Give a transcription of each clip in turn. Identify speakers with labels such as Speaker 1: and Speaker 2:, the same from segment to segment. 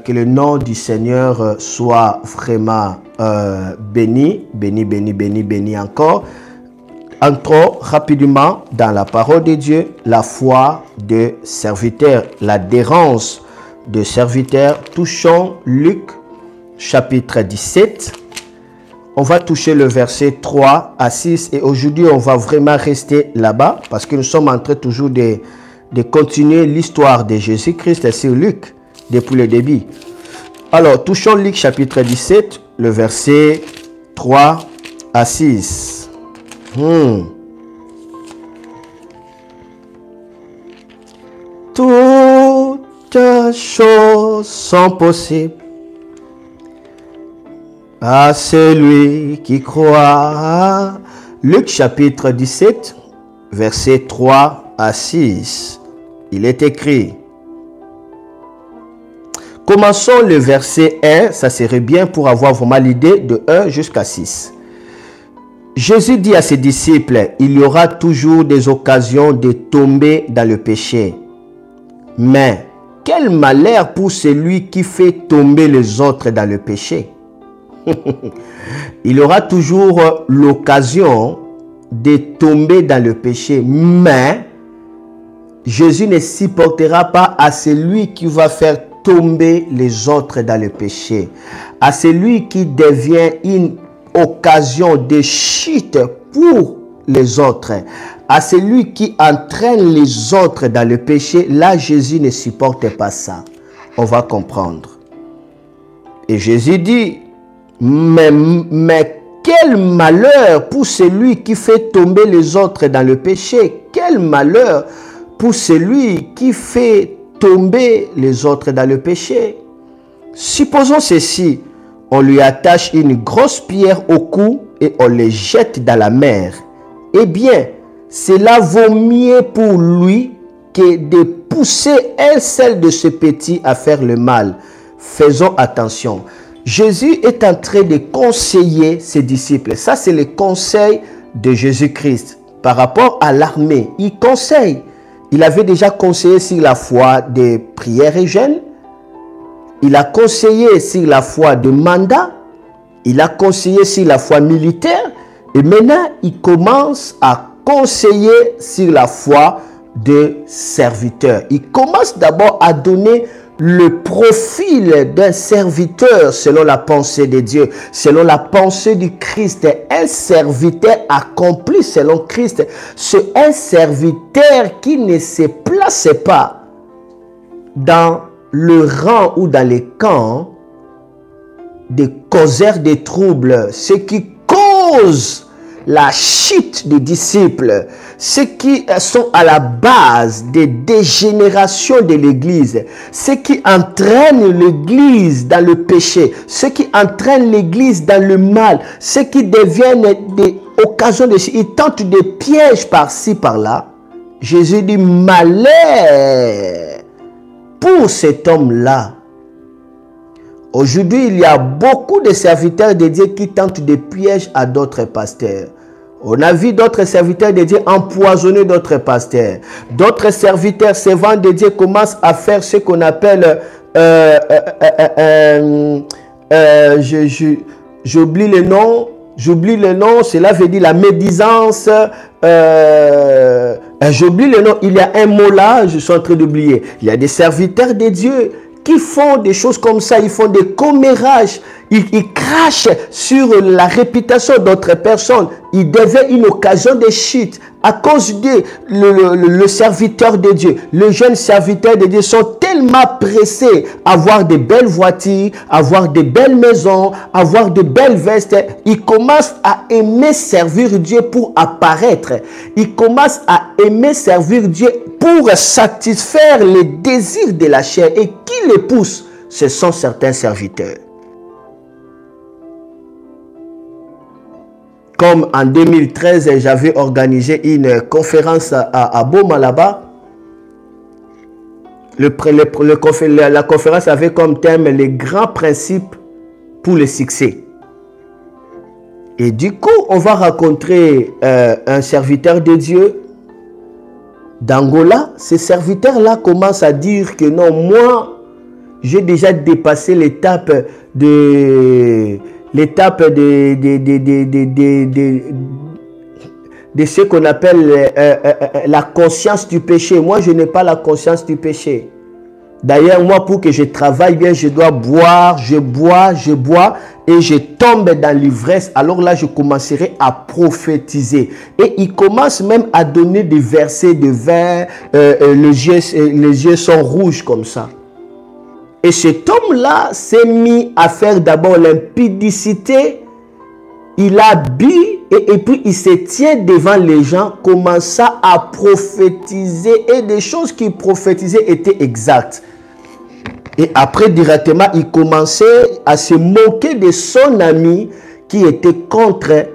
Speaker 1: que le nom du Seigneur soit vraiment béni, béni encore. Entrons rapidement dans la parole de Dieu, la foi de serviteur, l'adhérence de serviteur. Touchons Luc chapitre 17. On va toucher le verset 3 à 6 et aujourd'hui on va vraiment rester là-bas parce que nous sommes en train toujours de continuer l'histoire de Jésus-Christ sur Luc depuis le début. Alors, touchons Luc chapitre 17, le verset 3 à 6. Toutes choses sont possibles à celui qui croit. Luc chapitre 17, verset 3 à 6. Il est écrit. Commençons le verset 1, ça serait bien pour avoir vraiment l'idée de 1 jusqu'à 6. Jésus dit à ses disciples, il y aura toujours des occasions de tomber dans le péché. Mais quel malheur pour celui qui fait tomber les autres dans le péché. Il aura toujours l'occasion de tomber dans le péché, mais Jésus ne supportera pas à celui qui va faire tomber les autres dans le péché, à celui qui devient une occasion de chute pour les autres, à celui qui entraîne les autres dans le péché. Là, Jésus ne supporte pas ça. On va comprendre. Et Jésus dit, mais quel malheur pour celui qui fait tomber les autres dans le péché. Quel malheur pour celui qui fait tomber les autres dans le péché. Supposons ceci, on lui attache une grosse pierre au cou et on le jette dans la mer. Eh bien, cela vaut mieux pour lui que de pousser un seul de ce petit à faire le mal. Faisons attention. Jésus est en train de conseiller ses disciples. Ça, c'est le conseil de Jésus-Christ par rapport à l'armée. Il conseille. Il avait déjà conseillé sur la foi des prières et jeûnes. Il a conseillé sur la foi de mandat. Il a conseillé sur la foi militaire. Et maintenant, il commence à conseiller sur la foi de serviteur. Il commence d'abord à donner le profil d'un serviteur selon la pensée de Dieu, selon la pensée du Christ. Un serviteur accompli selon Christ, c'est un serviteur qui ne se place pas dans le rang ou dans les camps des causeurs de troubles, ce qui cause la chute des disciples, ceux qui sont à la base des dégénérations de l'Église, ceux qui entraînent l'Église dans le péché, ceux qui entraînent l'Église dans le mal, ceux qui deviennent des occasions de... Ils tentent des pièges par-ci, par-là. Jésus dit, malheur pour cet homme-là. Aujourd'hui, il y a beaucoup de serviteurs de Dieu qui tentent des pièges à d'autres pasteurs. On a vu d'autres serviteurs de Dieu empoisonner d'autres pasteurs. D'autres serviteurs servants de Dieu commencent à faire ce qu'on appelle, j'oublie le nom, cela veut dire la médisance, j'oublie le nom, il y a un mot là, je suis en train d'oublier. Il y a des serviteurs de Dieu qui font des choses comme ça, ils font des commérages, ils crachent sur la réputation d'autres personnes. Ils deviennent une occasion de chute à cause de le serviteur de Dieu. Les jeunes serviteurs de Dieu sont tellement pressés à avoir de belles voitures, à avoir de belles maisons, à avoir de belles vestes. Ils commencent à aimer servir Dieu pour apparaître. Ils commencent à aimer servir Dieu pour satisfaire les désirs de la chair. Et qui les pousse? Ce sont certains serviteurs. Comme en 2013, j'avais organisé une conférence à Boma là-bas. La conférence avait comme thème les grands principes pour le succès. Et du coup, on va rencontrer un serviteur de Dieu d'Angola. Ce serviteur-là commence à dire que non, moi, J'ai déjà dépassé l'étape de ce qu'on appelle la conscience du péché. Moi, je n'ai pas la conscience du péché. D'ailleurs, moi, pour que je travaille bien, je dois boire, je bois, et je tombe dans l'ivresse. Alors là, je commencerai à prophétiser. Et il commence même à donner des versets de vin, les yeux sont rouges comme ça. Et cet homme-là s'est mis à faire d'abord l'impudicité. Il a bu et puis il se tient devant les gens, commença à prophétiser et des choses qu'il prophétisait étaient exactes. Et après directement, il commençait à se moquer de son ami qui était contre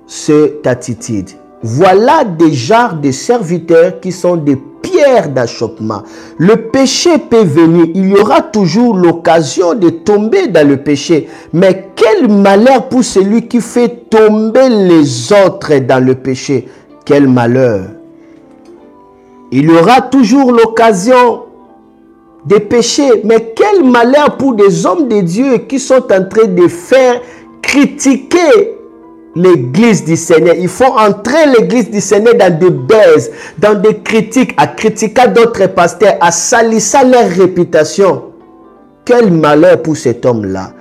Speaker 1: cette attitude. Voilà des genres de serviteurs qui sont des pierres d'achoppement. Le péché peut venir, il y aura toujours l'occasion de tomber dans le péché. Mais quel malheur pour celui qui fait tomber les autres dans le péché. Quel malheur. Il y aura toujours l'occasion de pécher. Mais quel malheur pour des hommes de Dieu qui sont en train de faire critiquer l'église du Seigneur. Ils font entrer l'église du Seigneur dans des baises, dans des critiques, à critiquer d'autres pasteurs, à salissant leur réputation. Quel malheur pour cet homme-là.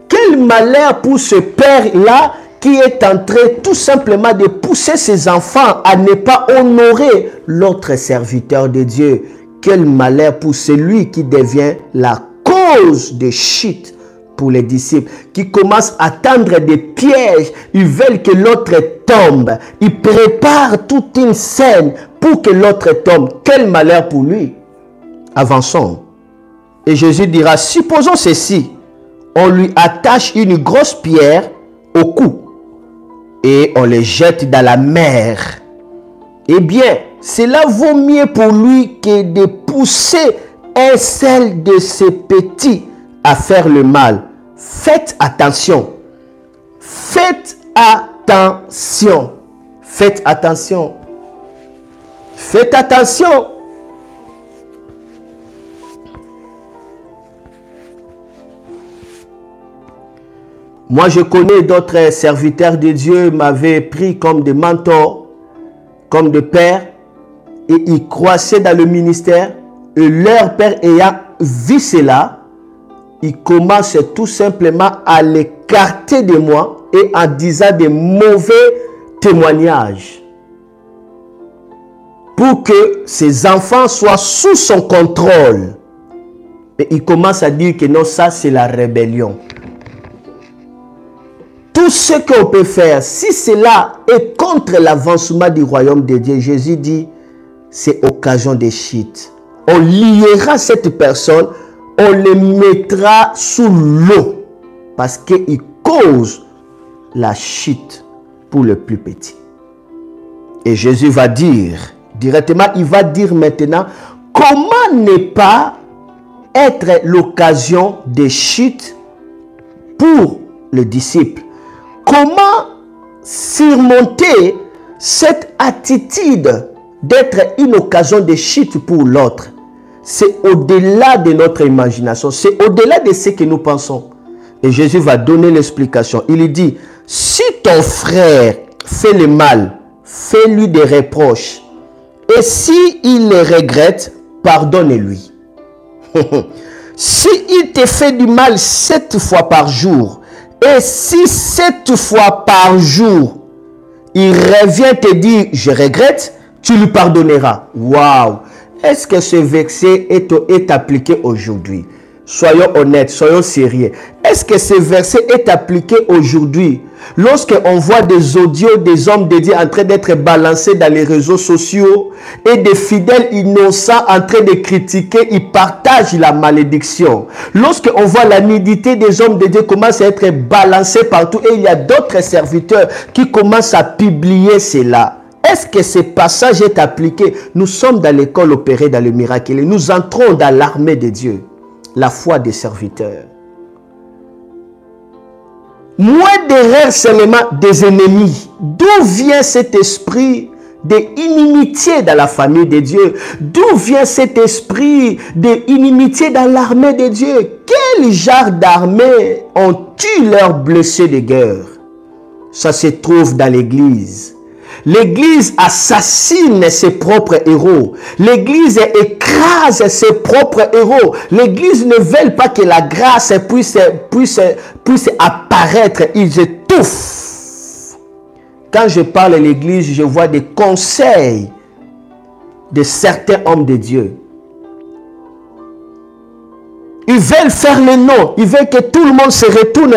Speaker 1: Quel malheur pour ce père-là qui est en train tout simplement de pousser ses enfants à ne pas honorer l'autre serviteur de Dieu. Quel malheur pour celui qui devient la cause de chute pour les disciples, qui commencent à tendre des pièges. Ils veulent que l'autre tombe. Ils préparent toute une scène pour que l'autre tombe. Quel malheur pour lui. Avançons. Et Jésus dira, supposons ceci. On lui attache une grosse pierre au cou et on les jette dans la mer. Eh bien, cela vaut mieux pour lui que de pousser un seul de ses petits à faire le mal. Faites attention. Faites attention. Faites attention. Faites attention. Moi, je connais d'autres serviteurs de Dieu m'avaient pris comme des mentors, comme des pères, et ils croissaient dans le ministère, et leur père ayant vu cela, ils commencent tout simplement à l'écarter de moi et en disant des mauvais témoignages pour que ses enfants soient sous son contrôle. Et il commence à dire que non, ça c'est la rébellion. Tout ce qu'on peut faire, si cela est contre l'avancement du royaume de Dieu, Jésus dit, c'est occasion de chute. On liera cette personne, on le mettra sous l'eau parce qu'il cause la chute pour le plus petit. Et Jésus va dire, directement, il va dire maintenant, comment ne pas être l'occasion de chute pour le disciple? Comment surmonter cette attitude d'être une occasion de chute pour l'autre? C'est au-delà de notre imagination. C'est au-delà de ce que nous pensons. Et Jésus va donner l'explication. Il dit, si ton frère fait le mal, fais-lui des reproches. Et si il les regrette, pardonne-lui. Si il te fait du mal 7 fois par jour, et si 7 fois par jour, il revient te dire, je regrette, tu lui pardonneras. Waouh! Est-ce que ce verset est appliqué aujourd'hui? Soyons honnêtes, soyons sérieux. Est-ce que ce verset est appliqué aujourd'hui? Lorsqu'on voit des audios des hommes de Dieu en train d'être balancés dans les réseaux sociaux et des fidèles innocents en train de critiquer, ils partagent la malédiction. Lorsqu'on voit la nudité des hommes de Dieu commence à être balancée partout et il y a d'autres serviteurs qui commencent à publier cela. Est-ce que ce passage est appliqué? Nous sommes dans l'école opérée dans le miracle et nous entrons dans l'armée de Dieu, la foi des serviteurs. Moins d'erreurs seulement des ennemis. D'où vient cet esprit d'inimitié dans la famille de Dieu? D'où vient cet esprit d'inimitié dans l'armée de Dieu? Quel genre d'armée ont-ils leurs blessés de guerre? Ça se trouve dans l'église. L'église assassine ses propres héros. L'église écrase ses propres héros. L'église ne veut pas que la grâce puisse apparaître. Ils étouffent. Quand je parle de l'église, je vois des conseils de certains hommes de Dieu. Ils veulent faire le nom. Ils veulent que tout le monde se retourne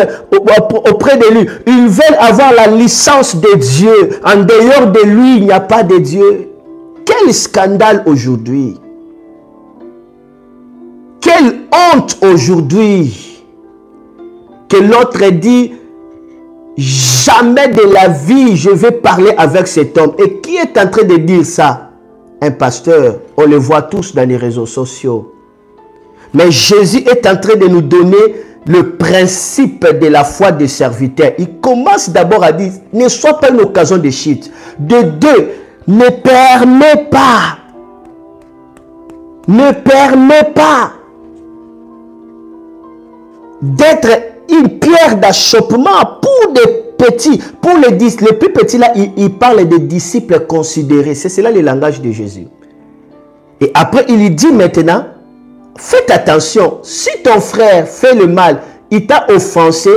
Speaker 1: auprès de lui. Ils veulent avoir la licence de Dieu. En dehors de lui, il n'y a pas de Dieu. Quel scandale aujourd'hui. Quelle honte aujourd'hui. Que l'autre dit, jamais de la vie je vais parler avec cet homme. Et qui est en train de dire ça? Un pasteur. On le voit tous dans les réseaux sociaux. Mais Jésus est en train de nous donner le principe de la foi des serviteurs. Il commence d'abord à dire, ne sois pas une occasion de chute. De deux, ne permets pas d'être une pierre d'achoppement pour des petits. Pour les plus petits là, il parle des disciples considérés. C'est cela le langage de Jésus. Et après, il lui dit maintenant, faites attention, si ton frère fait le mal, il t'a offensé,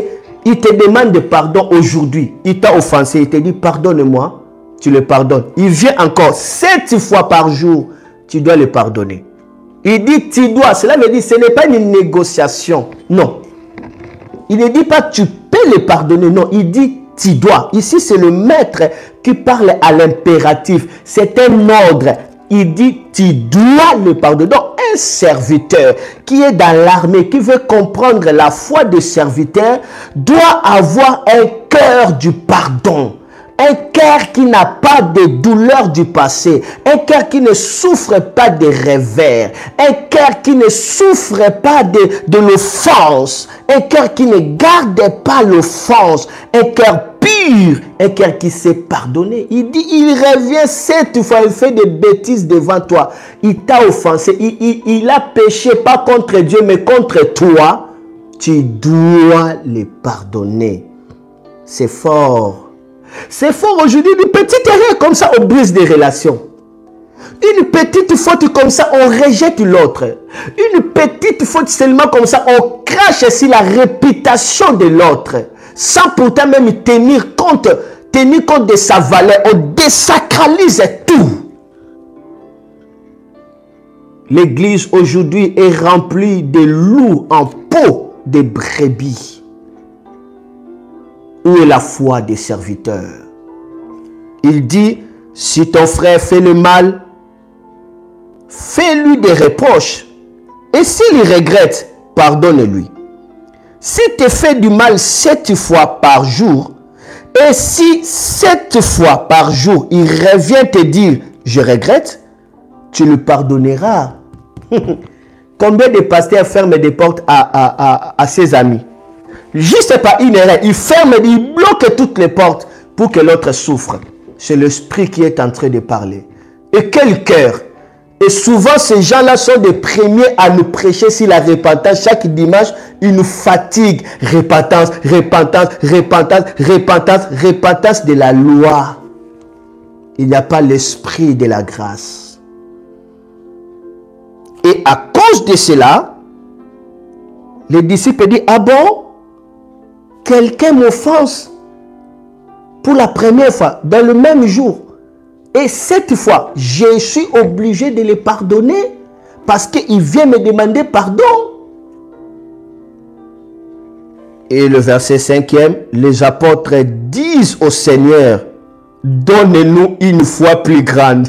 Speaker 1: il te demande pardon aujourd'hui. Il t'a offensé, il te dit pardonne-moi, tu le pardonnes. Il vient encore 7 fois par jour, tu dois le pardonner. Il dit tu dois, cela veut dire ce n'est pas une négociation, non. Il ne dit pas tu peux le pardonner, non, il dit tu dois. Ici c'est le maître qui parle à l'impératif, c'est un ordre. Il dit, tu dois le pardonner. Donc, un serviteur qui est dans l'armée, qui veut comprendre la foi des serviteurs, doit avoir un cœur du pardon. Un cœur qui n'a pas de douleur du passé. Un cœur qui ne souffre pas de revers. Un cœur qui ne souffre pas de l'offense. Un cœur qui ne garde pas l'offense. Un cœur pur. Un cœur qui sait pardonner. Il dit, il revient 7 fois, il fait des bêtises devant toi. Il t'a offensé. Il a péché pas contre Dieu, mais contre toi. Tu dois le pardonner. C'est fort. C'est fort aujourd'hui, une petite erreur comme ça, on brise des relations. Une petite faute comme ça, on rejette l'autre. Une petite faute seulement comme ça, on crache sur la réputation de l'autre. Sans pourtant même tenir compte de sa valeur. On désacralise tout. L'église aujourd'hui est remplie de loups en peau de brebis. Où est la foi des serviteurs? Il dit, si ton frère fait le mal, fais-lui des reproches. Et s'il regrette, pardonne-lui. S'il te fait du mal 7 fois par jour, et si 7 fois par jour, il revient te dire, je regrette, tu le pardonneras. Combien de pasteurs ferment des portes à ses amis? Juste pas une erreur, il ferme, il bloque toutes les portes pour que l'autre souffre. C'est l'esprit qui est en train de parler. Et quel cœur! Et souvent, ces gens-là sont les premiers à nous prêcher sur la repentance. Chaque dimanche, ils nous fatiguent. Repentance, repentance, repentance, repentance, repentance de la loi. Il n'y a pas l'esprit de la grâce. Et à cause de cela, les disciples disent, ah bon? Quelqu'un m'offense pour la première fois, dans le même jour. Et 7 fois, je suis obligé de les pardonner parce qu'il vient me demander pardon. Et le verset 5e, les apôtres disent au Seigneur, donne-nous une foi plus grande.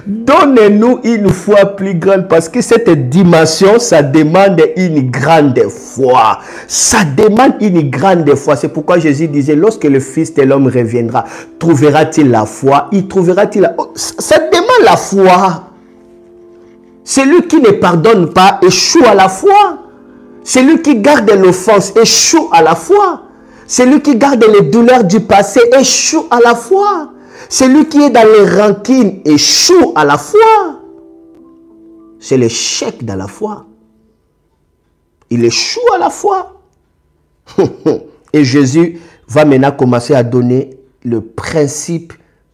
Speaker 1: Donnez-nous une foi plus grande parce que cette dimension, ça demande une grande foi. Ça demande une grande foi. C'est pourquoi Jésus disait, lorsque le Fils de l'homme reviendra, trouvera-t-il la foi? Il trouvera-t-il la... Ça demande la foi. Celui qui ne pardonne pas échoue à la foi. Celui qui garde l'offense échoue à la foi. Celui qui garde les douleurs du passé échoue à la foi. Celui qui est dans les rancines échoue à la fois. C'est l'échec dans la foi. Il échoue à la foi. Et Jésus va maintenant commencer à donner le principe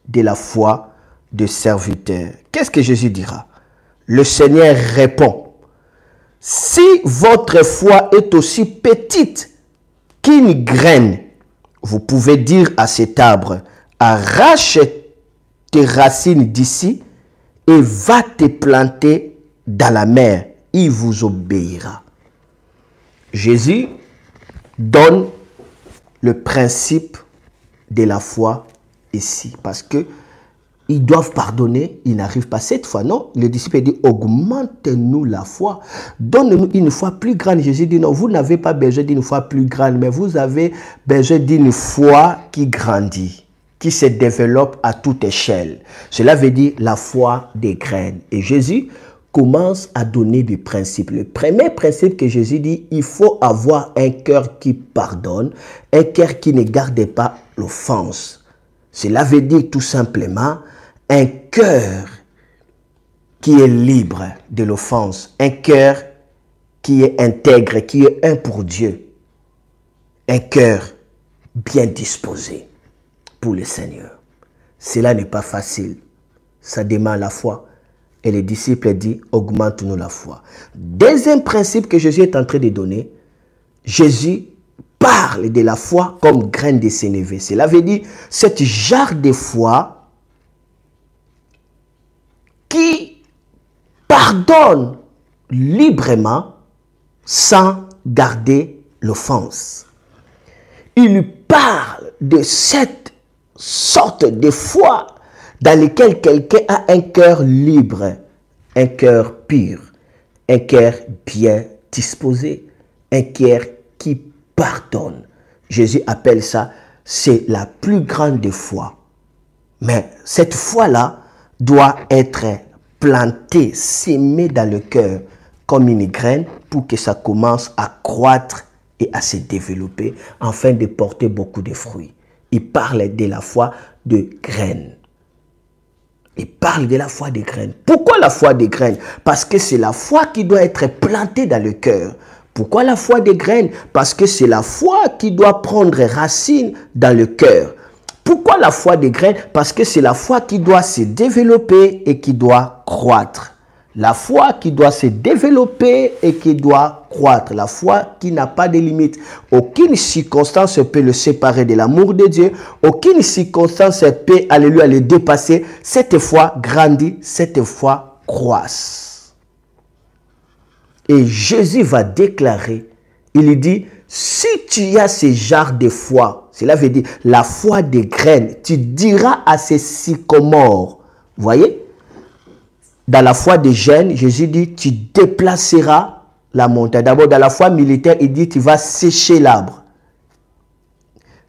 Speaker 1: de la foi de serviteur. Qu'est-ce que Jésus dira? Le Seigneur répond, si votre foi est aussi petite qu'une graine, vous pouvez dire à cet arbre, arrache tes racines d'ici et va te planter dans la mer. Il vous obéira. Jésus donne le principe de la foi ici. Parce que ils doivent pardonner, ils n'arrivent pas cette fois. Non, le disciple dit, augmente-nous la foi. Donne-nous une foi plus grande. Jésus dit, non, vous n'avez pas besoin d'une foi plus grande, mais vous avez besoin d'une foi qui grandit, qui se développe à toute échelle. Cela veut dire la foi des graines. Et Jésus commence à donner des principes. Le premier principe que Jésus dit, il faut avoir un cœur qui pardonne, un cœur qui ne garde pas l'offense. Cela veut dire tout simplement un cœur qui est libre de l'offense, un cœur qui est intègre, qui est un pour Dieu, un cœur bien disposé pour le Seigneur. Cela n'est pas facile, ça demande la foi. Et les disciples disent, augmente-nous la foi. Deuxième principe que Jésus est en train de donner, Jésus parle de la foi comme graine de sénévé. Cela veut dire, cette jarre de foi qui pardonne librement sans garder l'offense. Il lui parle de cette sorte de foi dans laquelle quelqu'un a un cœur libre, un cœur pur, un cœur bien disposé, un cœur qui pardonne. Jésus appelle ça, c'est la plus grande des foi. Mais cette foi-là doit être plantée, sémée dans le cœur comme une graine pour que ça commence à croître et à se développer afin de porter beaucoup de fruits. Il parle de la foi de graines. Il parle de la foi des graines. Pourquoi la foi des graines? Parce que c'est la foi qui doit être plantée dans le cœur. Pourquoi la foi des graines? Parce que c'est la foi qui doit prendre racine dans le cœur. Pourquoi la foi des graines? Parce que c'est la foi qui doit se développer et qui doit croître. La foi qui doit se développer et qui doit croître. La foi qui n'a pas de limite. Aucune circonstance peut le séparer de l'amour de Dieu. Aucune circonstance peut, alléluia, le dépasser. Cette foi grandit, cette foi croisse. Et Jésus va déclarer, il dit, si tu as ce genre de foi, cela veut dire la foi des graines, tu diras à ces sycomores, vous voyez? Dans la foi des jeunes, Jésus dit, tu déplaceras la montagne. D'abord, dans la foi militaire, il dit, tu vas sécher l'arbre.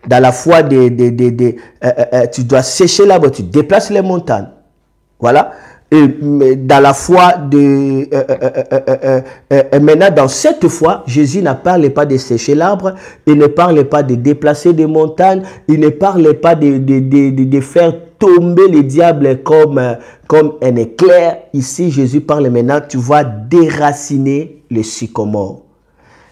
Speaker 1: Dans la foi tu dois sécher l'arbre, tu déplaces les montagnes. Voilà. Et dans la foi maintenant, dans cette foi, Jésus ne parle pas de sécher l'arbre, il ne parle pas de déplacer des montagnes, il ne parle pas de faire tomber le diable comme un éclair. Ici, Jésus parle maintenant, tu vas déraciner le sycomore.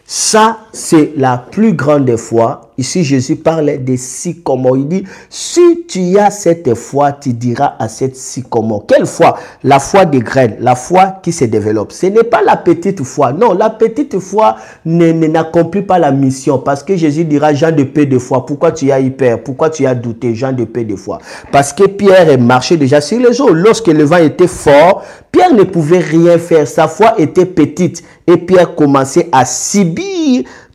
Speaker 1: Ça, c'est la plus grande foi. Ici, Jésus parle de sycomore. Il dit, si tu as cette foi, tu diras à cette sycomore. Quelle foi? La foi des graines, la foi qui se développe. Ce n'est pas la petite foi. Non, la petite foi n'accomplit pas la mission. Parce que Jésus dira, Jean de peu de foi. Pourquoi tu as eu peur? Pourquoi tu as douté? Jean de peu de foi. Parce que Pierre marchait déjà sur les eaux. Lorsque le vent était fort, Pierre ne pouvait rien faire. Sa foi était petite. Et Pierre commençait à subir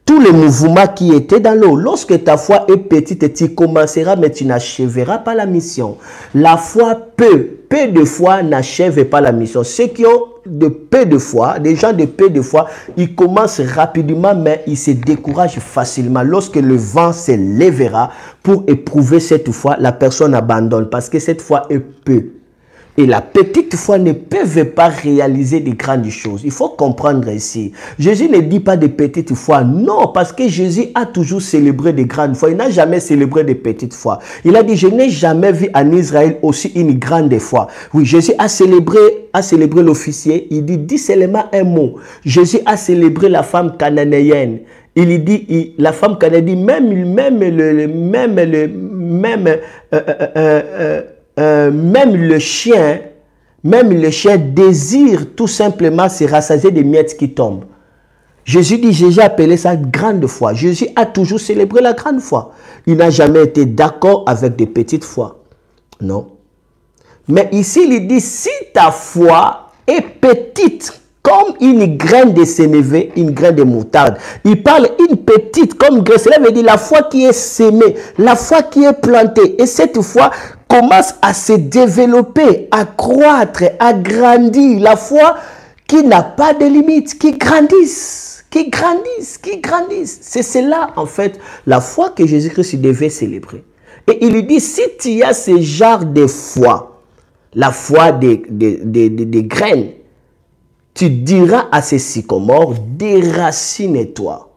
Speaker 1: tous les mouvements qui étaient dans l'eau. Lorsque ta foi est petite, tu commenceras, mais tu n'achèveras pas la mission. La foi peu de foi n'achèvent pas la mission. Ceux qui ont de peu de foi, des gens de peu de foi, ils commencent rapidement, mais ils se découragent facilement. Lorsque le vent se lèvera pour éprouver cette foi, la personne abandonne parce que cette foi est peu. et la petite foi ne peuvent pas réaliser de grandes choses. Il faut comprendre ici. Jésus ne dit pas de petite foi. Non, parce que Jésus a toujours célébré de grandes foi. Il n'a jamais célébré de petites foi. Il a dit, je n'ai jamais vu en Israël aussi une grande foi. Oui, Jésus a célébré l'officier. Il dit seulement un mot. Jésus a célébré la femme cananéenne. Il dit, la femme cananéenne, même le chien désire tout simplement se rassasier des miettes qui tombent. Jésus dit, j'ai appelé ça grande foi. Jésus a toujours célébré la grande foi. Il n'a jamais été d'accord avec des petites foi. Non. Mais ici, il dit, si ta foi est petite, comme une graine de sénévé, une graine de moutarde. Il parle une petite comme graine. Cela veut dire la foi qui est sémée, la foi qui est plantée. Et cette foi commence à se développer, à croître, à grandir. La foi qui n'a pas de limite, qui grandisse, qui grandisse, qui grandisse. C'est cela, en fait, la foi que Jésus-Christ devait célébrer. Et il lui dit, si tu as ce genre de foi, la foi des graines, tu diras à ces sycomores, déracine-toi.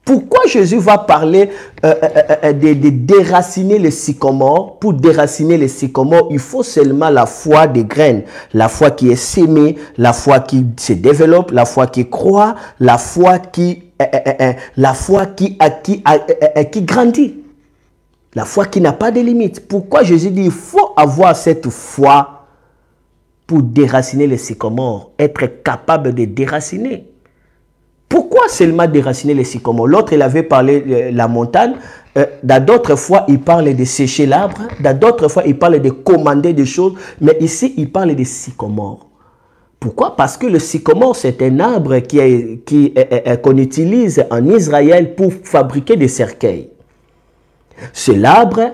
Speaker 1: Pourquoi Jésus va parler de déraciner les sycomores? Pour déraciner les sycomores, il faut seulement la foi des graines. La foi qui est sémée, la foi qui se développe, la foi qui croît, la foi qui grandit. La foi qui n'a pas de limite. Pourquoi Jésus dit il faut avoir cette foi pour déraciner les sycomores, être capable de déraciner. Pourquoi seulement déraciner les sycomores? L'autre, il avait parlé de la montagne. Dans d'autres fois, il parle de sécher l'arbre. Dans d'autres fois, il parle de commander des choses. Mais ici, il parle des sycomores. Pourquoi? Parce que le sycomore, c'est un arbre qu'on utilise en Israël pour fabriquer des cercueils. C'est l'arbre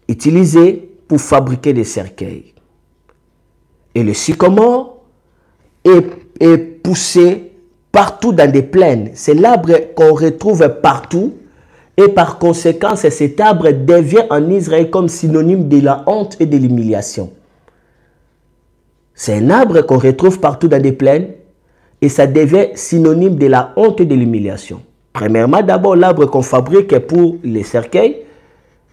Speaker 1: utilisé pour fabriquer des cercueils. Et le sycomore est poussé partout dans des plaines. C'est l'arbre qu'on retrouve partout. Et par conséquent, cet arbre devient en Israël comme synonyme de la honte et de l'humiliation. C'est un arbre qu'on retrouve partout dans des plaines. Et ça devient synonyme de la honte et de l'humiliation. Premièrement, d'abord, l'arbre qu'on fabrique pour les cercueils.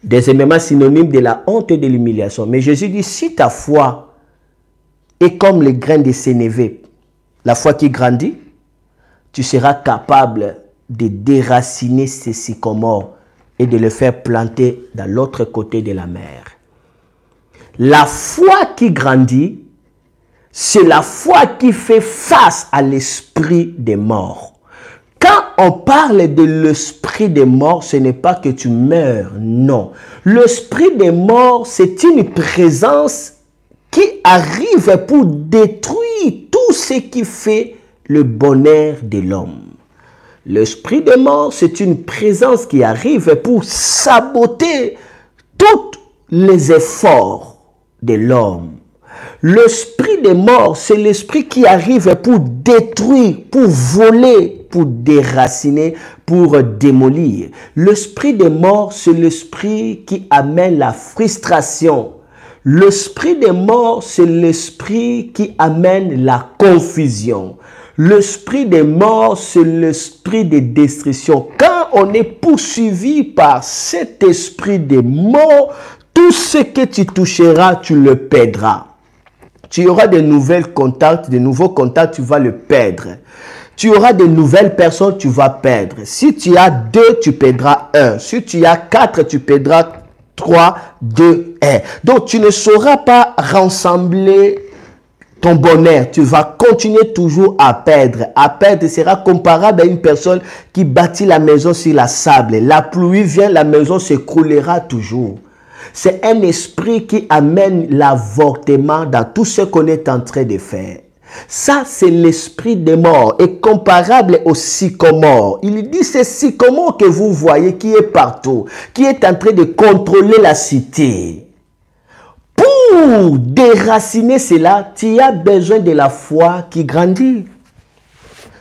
Speaker 1: Deuxièmement, synonyme de la honte et de l'humiliation. Mais Jésus dit, si ta foi et comme les graines de sénévé, la foi qui grandit, tu seras capable de déraciner ces sycomores et de les faire planter dans l'autre côté de la mer. La foi qui grandit, c'est la foi qui fait face à l'esprit des morts. Quand on parle de l'esprit des morts, ce n'est pas que tu meurs, non. L'esprit des morts, c'est une présence qui arrive pour détruire tout ce qui fait le bonheur de l'homme. L'esprit des morts, c'est une présence qui arrive pour saboter tous les efforts de l'homme. L'esprit des morts, c'est l'esprit qui arrive pour détruire, pour voler, pour déraciner, pour démolir. L'esprit des morts, c'est l'esprit qui amène la frustration. L'esprit des morts, c'est l'esprit qui amène la confusion. L'esprit des morts, c'est l'esprit de destruction. Quand on est poursuivi par cet esprit des morts, tout ce que tu toucheras, tu le perdras. Tu auras de nouveaux contacts, tu vas le perdre. Tu auras de nouvelles personnes, tu vas perdre. Si tu as 2, tu perdras 1. Si tu as 4, tu perdras 3, 2, 1. Donc, tu ne sauras pas rassembler ton bonheur. Tu vas continuer toujours à perdre. À perdre sera comparable à une personne qui bâtit la maison sur la sable. La pluie vient, la maison s'écroulera toujours. C'est un esprit qui amène l'avortement dans tout ce qu'on est en train de faire. Ça, c'est l'esprit des morts et comparable au sycomore. Il dit, c'est sycomore que vous voyez qui est partout, qui est en train de contrôler la cité. Pour déraciner cela, tu as besoin de la foi qui grandit.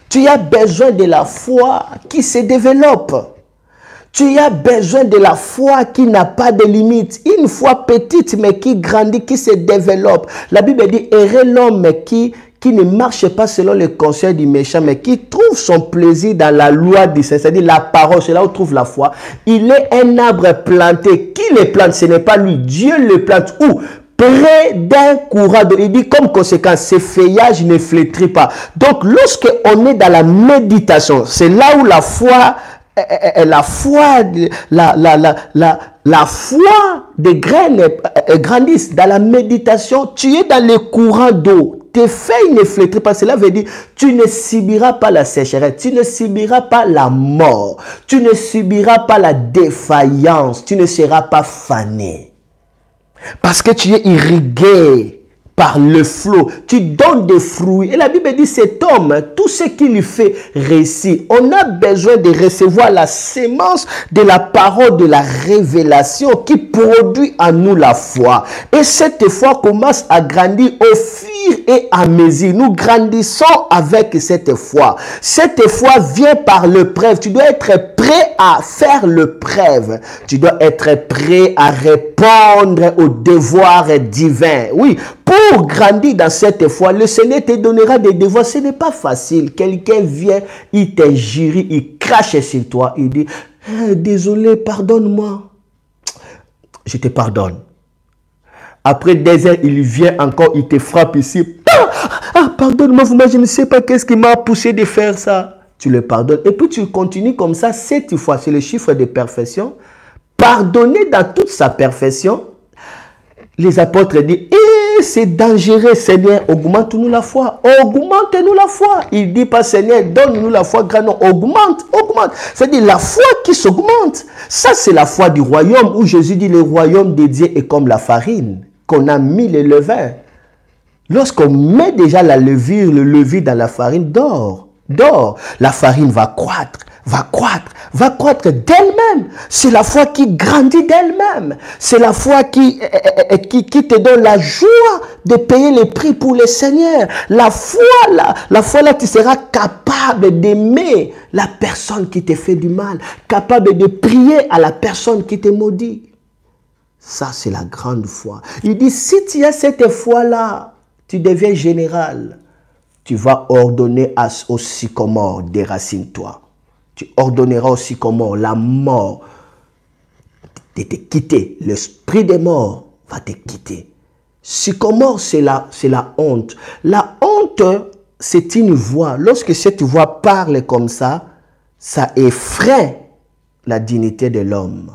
Speaker 1: Tu as besoin de la foi qui se développe. Tu as besoin de la foi qui n'a pas de limite. Une foi petite, mais qui grandit, qui se développe. La Bible dit, heureux l'homme qui ne marche pas selon le conseil du méchant, mais qui trouve son plaisir dans la loi du Seigneur, c'est-à-dire la parole, c'est là où on trouve la foi. Il est un arbre planté. Qui le plante? Ce n'est pas lui. Dieu le plante. Où? Près d'un courant d'eau. Il dit comme conséquence, ces feuillages ne flétrissent pas. Donc, lorsque on est dans la méditation, c'est là où la foi des graines grandissent. Dans la méditation, tu es dans le courant d'eau. Tes feuilles ne flétrissent pas. Cela veut dire tu ne subiras pas la sécheresse, tu ne subiras pas la mort, tu ne subiras pas la défaillance, tu ne seras pas fané. Parce que tu es irrigué par le flot, tu donnes des fruits. Et la Bible dit, cet homme, tout ce qu'il lui fait réussir. On a besoin de recevoir la sémence de la parole de la révélation qui produit en nous la foi. Et cette foi commence à grandir au fur et à mesure. Nous grandissons avec cette foi. Cette foi vient par l'épreuve. Tu dois être prêt à faire l'épreuve. Tu dois être prêt à répondre aux devoirs divins. Oui, pour grandir dans cette foi, le Seigneur te donnera des devoirs. Ce n'est pas facile. Quelqu'un vient, il t'injure, il crache sur toi. Il dit, désolé, pardonne-moi. Je te pardonne. Après des heures, il vient encore, il te frappe ici. Pardonne-moi, moi je ne sais pas qu'est-ce qui m'a poussé de faire ça. Tu le pardonnes. Et puis tu continues comme ça 7 fois. C'est le chiffre de perfection. Pardonner dans toute sa perfection. Les apôtres disent, c'est dangereux, Seigneur, augmente-nous la foi. Augmente-nous la foi. Il ne dit pas, Seigneur, donne-nous la foi grande. Non, augmente, augmente. C'est-à-dire la foi qui s'augmente. Ça, c'est la foi du royaume où Jésus dit, le royaume de Dieu est comme la farine qu'on a mis le levain. Lorsqu'on met déjà la levure, le levier dans la farine, dort. La farine va croître d'elle-même. C'est la foi qui grandit d'elle-même. C'est la foi qui te donne la joie de payer les prix pour le Seigneur. La foi là, tu seras capable d'aimer la personne qui te fait du mal, capable de prier à la personne qui te maudit. Ça, c'est la grande foi. Il dit, si tu as cette foi-là, tu deviens général. Tu vas ordonner au sycomore, déracine-toi. Tu ordonneras au sycomore la mort de te quitter. L'esprit des morts va te quitter. Sycomore, c'est la honte. La honte, c'est une voix. Lorsque cette voix parle comme ça effraie la dignité de l'homme.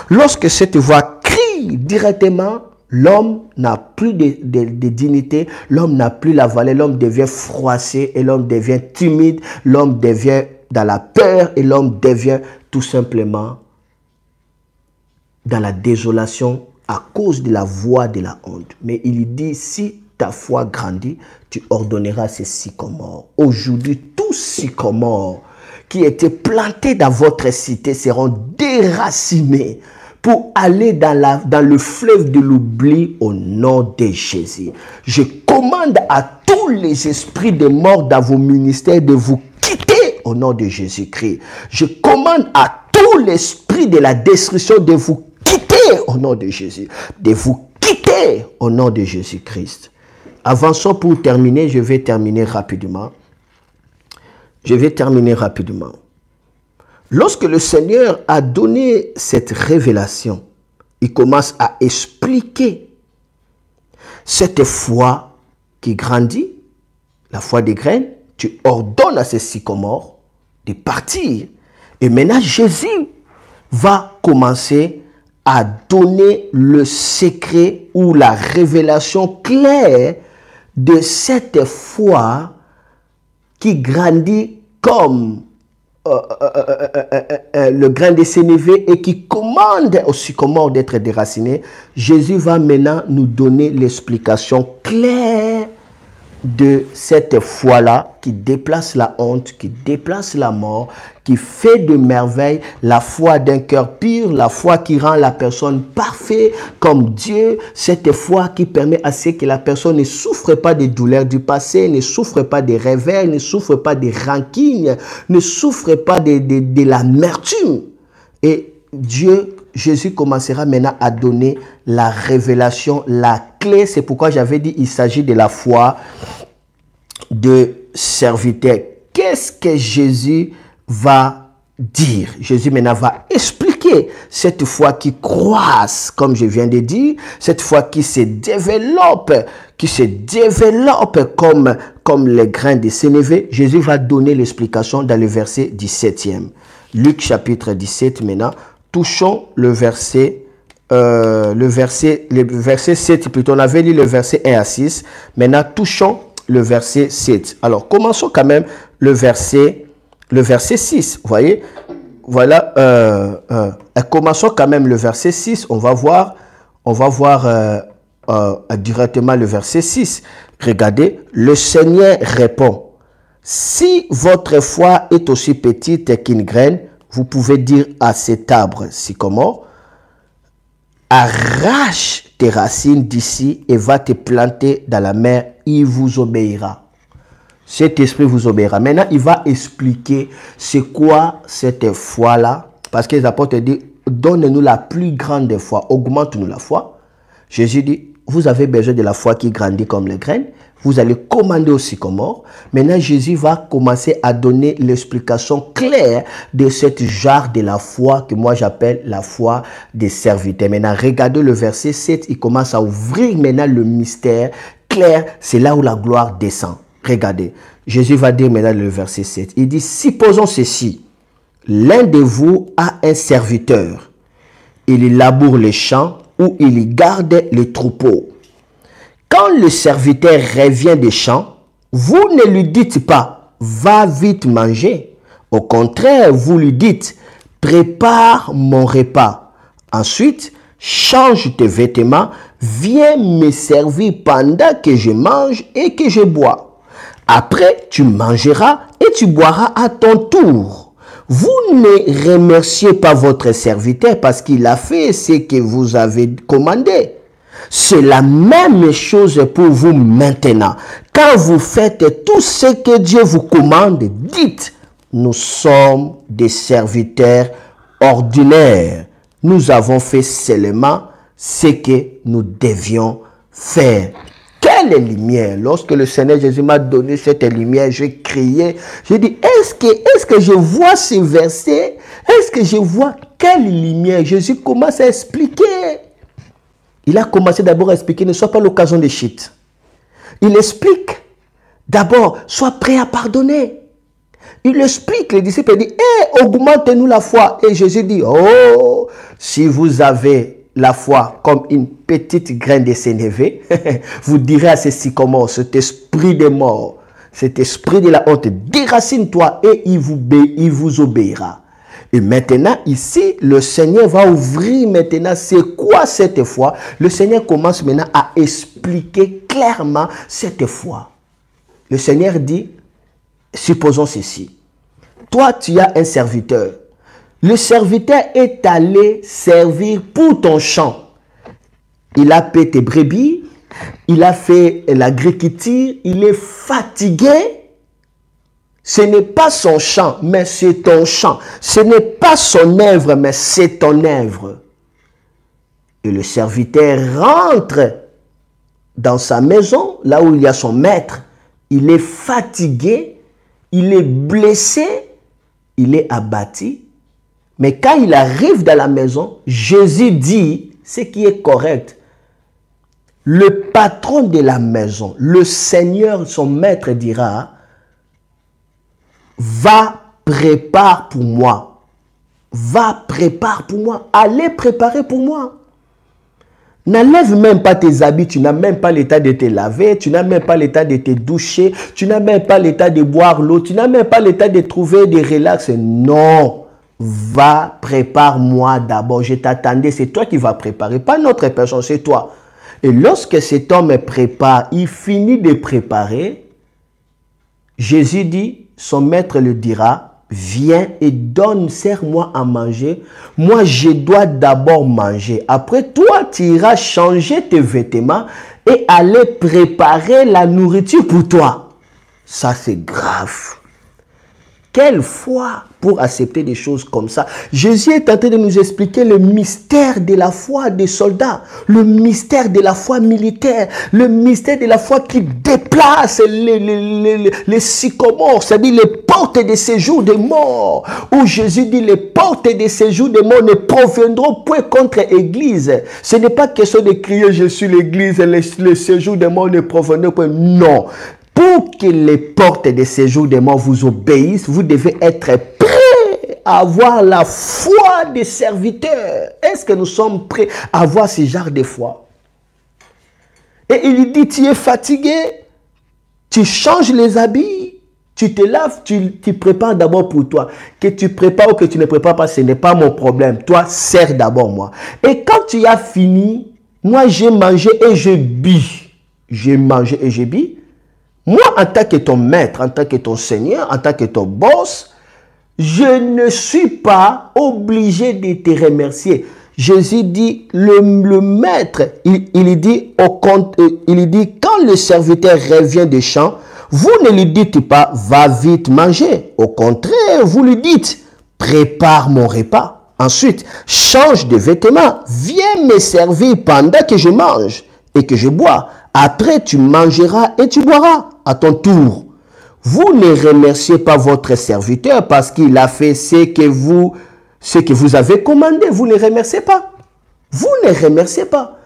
Speaker 1: Lorsque cette voix crie directement, l'homme n'a plus de dignité, l'homme n'a plus la valeur, l'homme devient froissé et l'homme devient timide, l'homme devient dans la peur et l'homme devient tout simplement dans la désolation à cause de la voix de la honte. Mais il dit, si ta foi grandit, tu ordonneras ces sycomores. Aujourd'hui, tous sycomores qui étaient plantés dans votre cité seront déracinés pour aller dans le fleuve de l'oubli au nom de Jésus. Je commande à tous les esprits de mort dans vos ministères de vous quitter au nom de Jésus-Christ. Je commande à tous l'esprit de la destruction de vous quitter au nom de Jésus. De vous quitter au nom de Jésus-Christ. Avançons pour terminer. Je vais terminer rapidement. Lorsque le Seigneur a donné cette révélation, il commence à expliquer cette foi qui grandit, la foi des graines. Tu ordonnes à ces sycomores de partir. Et maintenant, Jésus va commencer à donner le secret ou la révélation claire de cette foi qui grandit comme le grain de sénévé et qui commande au sycomore d'être déraciné. Jésus va maintenant nous donner l'explication claire de cette foi-là qui déplace la honte, qui déplace la mort, qui fait de merveilles, la foi d'un cœur pur, la foi qui rend la personne parfaite comme Dieu, cette foi qui permet à ce que la personne ne souffre pas des douleurs du passé, ne souffre pas des revers, ne souffre pas des rancines, ne souffre pas de l'amertume. Et Jésus commencera maintenant à donner la révélation, la clé. C'est pourquoi j'avais dit il s'agit de la foi de serviteur. Qu'est-ce que Jésus va dire? Jésus maintenant va expliquer cette foi qui croisse, comme je viens de dire, cette foi qui se développe comme les grains de sénévé. Jésus va donner l'explication dans le verset 17e. Luc chapitre 17 maintenant. Touchons le verset 7 plutôt. On avait lu le verset 1 à 6. Maintenant, touchons le verset 7. Alors, commençons quand même le verset 6. Vous voyez? Voilà. Commençons quand même le verset 6. On va voir directement le verset 6. Regardez. Le Seigneur répond. Si votre foi est aussi petite qu'une graine, vous pouvez dire à cet arbre sycomore, arrache tes racines d'ici et va te planter dans la mer, il vous obéira. Cet esprit vous obéira. Maintenant, il va expliquer c'est quoi cette foi-là, parce que les apôtres disent, donne-nous la plus grande foi, augmente-nous la foi. Jésus dit, vous avez besoin de la foi qui grandit comme les graines. Vous allez commander au sycomore. Maintenant, Jésus va commencer à donner l'explication claire de cette genre de la foi que moi j'appelle la foi des serviteurs. Maintenant, regardez le verset 7. Il commence à ouvrir maintenant le mystère clair. C'est là où la gloire descend. Regardez. Jésus va dire maintenant le verset 7. Il dit, supposons ceci. L'un de vous a un serviteur. Il laboure les champs ou il garde les troupeaux. Quand le serviteur revient des champs, vous ne lui dites pas, va vite manger. Au contraire, vous lui dites, prépare mon repas. Ensuite, change tes vêtements, viens me servir pendant que je mange et que je bois. Après, tu mangeras et tu boiras à ton tour. Vous ne remerciez pas votre serviteur parce qu'il a fait ce que vous avez commandé. C'est la même chose pour vous maintenant. Quand vous faites tout ce que Dieu vous commande, dites, nous sommes des serviteurs ordinaires. Nous avons fait seulement ce que nous devions faire. Quelle lumière! Lorsque le Seigneur Jésus m'a donné cette lumière, j'ai crié. J'ai dit, est-ce que je vois ces versets? Est-ce que je vois quelle lumière? Jésus commence à expliquer. Il a commencé d'abord à expliquer, ne sois pas l'occasion de chute. Il explique, d'abord, sois prêt à pardonner. Il explique, les disciples disent, augmente-nous la foi. Et Jésus dit, oh, si vous avez la foi comme une petite graine de sénévé, vous direz à ce sycomore, cet esprit de mort, cet esprit de la honte, déracine-toi et il vous obéira. Et maintenant, ici, le Seigneur va ouvrir maintenant, c'est quoi cette foi? Le Seigneur commence maintenant à expliquer clairement cette foi. Le Seigneur dit, supposons ceci. Toi, tu as un serviteur. Le serviteur est allé servir pour ton champ. Il a paix tes brebis, il a fait l'agriculture, il est fatigué. Ce n'est pas son champ, mais c'est ton champ. Ce n'est pas son œuvre, mais c'est ton œuvre. Et le serviteur rentre dans sa maison, là où il y a son maître. Il est fatigué, il est blessé, il est abattu. Mais quand il arrive dans la maison, Jésus dit ce qui est correct. Le patron de la maison, le Seigneur, son maître dira, va, prépare pour moi. Va, prépare pour moi. Allez préparer pour moi. N'enlève même pas tes habits. Tu n'as même pas l'état de te laver. Tu n'as même pas l'état de te doucher. Tu n'as même pas l'état de boire l'eau. Tu n'as même pas l'état de trouver des relax. Non. Va, prépare-moi d'abord. Je t'attendais. C'est toi qui vas préparer. Pas notre personne, c'est toi. Et lorsque cet homme prépare, il finit de préparer. Jésus dit, son maître le dira, viens et donne, sers-moi à manger. Moi, je dois d'abord manger. Après, toi, tu iras changer tes vêtements et aller préparer la nourriture pour toi. Ça, c'est grave. Quelle foi pour accepter des choses comme ça. Jésus est en train de nous expliquer le mystère de la foi des soldats, le mystère de la foi militaire, le mystère de la foi qui déplace les sycomores, c'est-à-dire les portes de séjour des morts, où Jésus dit les portes de séjour des morts ne proviendront point contre l'église. Ce n'est pas question de crier je suis l'église, le séjour des morts ne proviendront point. Non. Pour que les portes de séjour des morts vous obéissent, vous devez être prêts à avoir la foi des serviteurs. Est-ce que nous sommes prêts à avoir ce genre de foi? Et il dit, tu es fatigué, tu changes les habits, tu te laves, tu prépares d'abord pour toi. Que tu prépares ou que tu ne prépares pas, ce n'est pas mon problème. Toi, sers d'abord moi. Et quand tu as fini, moi j'ai mangé et je bis. J'ai mangé et j'ai bis. Moi, en tant que ton maître, en tant que ton seigneur, en tant que ton boss, je ne suis pas obligé de te remercier. Jésus dit, le maître, il dit, quand le serviteur revient des champs, vous ne lui dites pas, va vite manger. Au contraire, vous lui dites, prépare mon repas. Ensuite, change de vêtements, viens me servir pendant que je mange et que je bois. Après, tu mangeras et tu boiras à ton tour. Vous ne remerciez pas votre serviteur parce qu'il a fait ce que vous avez commandé. Vous ne remerciez pas. Vous ne remerciez pas.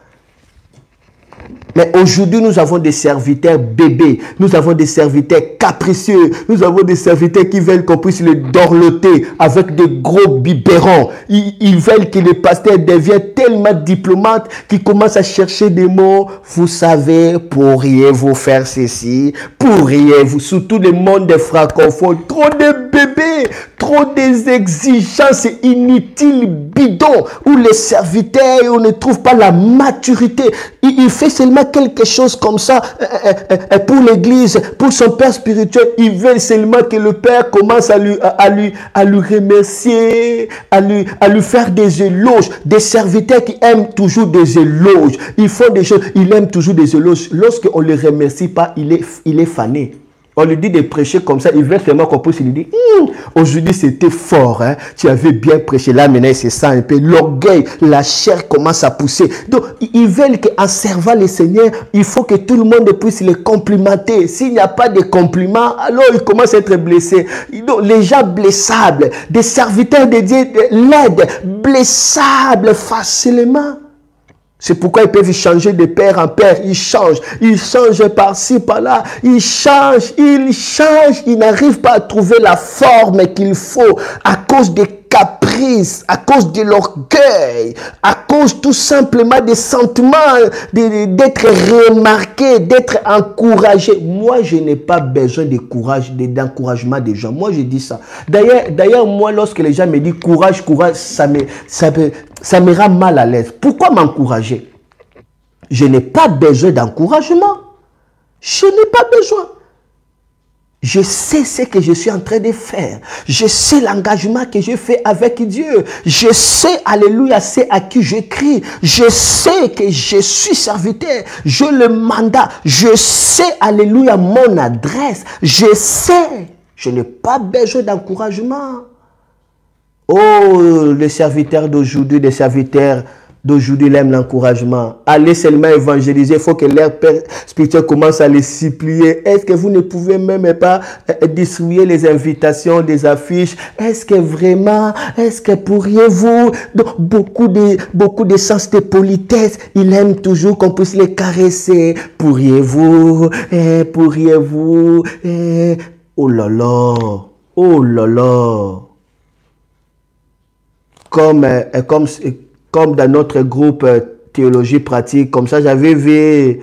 Speaker 1: Mais aujourd'hui, nous avons des serviteurs bébés. Nous avons des serviteurs capricieux. Nous avons des serviteurs qui veulent qu'on puisse les dorloter avec de gros biberons. Ils veulent que le pasteur devienne tellement diplomate qu'il commence à chercher des mots. Vous savez, pourriez-vous faire ceci? Pourriez-vous? Surtout le monde des francophones. Trop de bébés. Trop des exigences inutiles, bidons. Où les serviteurs, on ne trouve pas la maturité. Il fait seulement quelque chose comme ça pour l'église, pour son père spirituel. Il veut seulement que le père commence à lui remercier, à lui faire des éloges. Des serviteurs qui aiment toujours des éloges. Ils font des choses, ils aiment toujours des éloges. Lorsqu'on ne le remercie pas, il est fané. On lui dit de prêcher comme ça, il veut seulement qu'on puisse lui dire, aujourd'hui c'était fort, hein? Tu avais bien prêché. Là maintenant c'est ça un peu, l'orgueil, la chair commence à pousser. Donc ils veulent qu'en servant le Seigneur, il faut que tout le monde puisse les complimenter. S'il n'y a pas de compliments, alors ils commencent à être blessés. Donc les gens blessables, des serviteurs de Dieu l'aident, blessables facilement. C'est pourquoi ils peuvent changer de père en père. Ils changent par-ci, par-là. Ils changent. Ils n'arrivent pas à trouver la forme qu'il faut à cause des caprices, à cause de l'orgueil, à cause tout simplement des sentiments d'être remarqué, d'être encouragé. Moi, je n'ai pas besoin de courage, d'encouragement des gens. Moi, je dis ça. D'ailleurs, moi, lorsque les gens me disent courage, ça me rend mal à l'aise. Pourquoi m'encourager? Je n'ai pas besoin d'encouragement. Je n'ai pas besoin. Je sais ce que je suis en train de faire. Je sais l'engagement que je fais avec Dieu. Je sais, alléluia, c'est à qui je crie. Je sais que je suis serviteur. Je le mandat. Je sais, alléluia, mon adresse. Je sais. Je n'ai pas besoin d'encouragement. Oh, les serviteurs d'aujourd'hui, les serviteurs d'aujourd'hui aiment l'encouragement. Allez seulement évangéliser, il faut que leur père spirituel commence à les supplier. Est-ce que vous ne pouvez même pas distribuer les invitations, des affiches? Est-ce que vraiment, est-ce que pourriez-vous? Donc, beaucoup de sens de politesse, ils aiment toujours qu'on puisse les caresser. Pourriez-vous, pourriez-vous, oh là là, oh là là. Comme dans notre groupe théologie pratique, comme ça, j'avais vu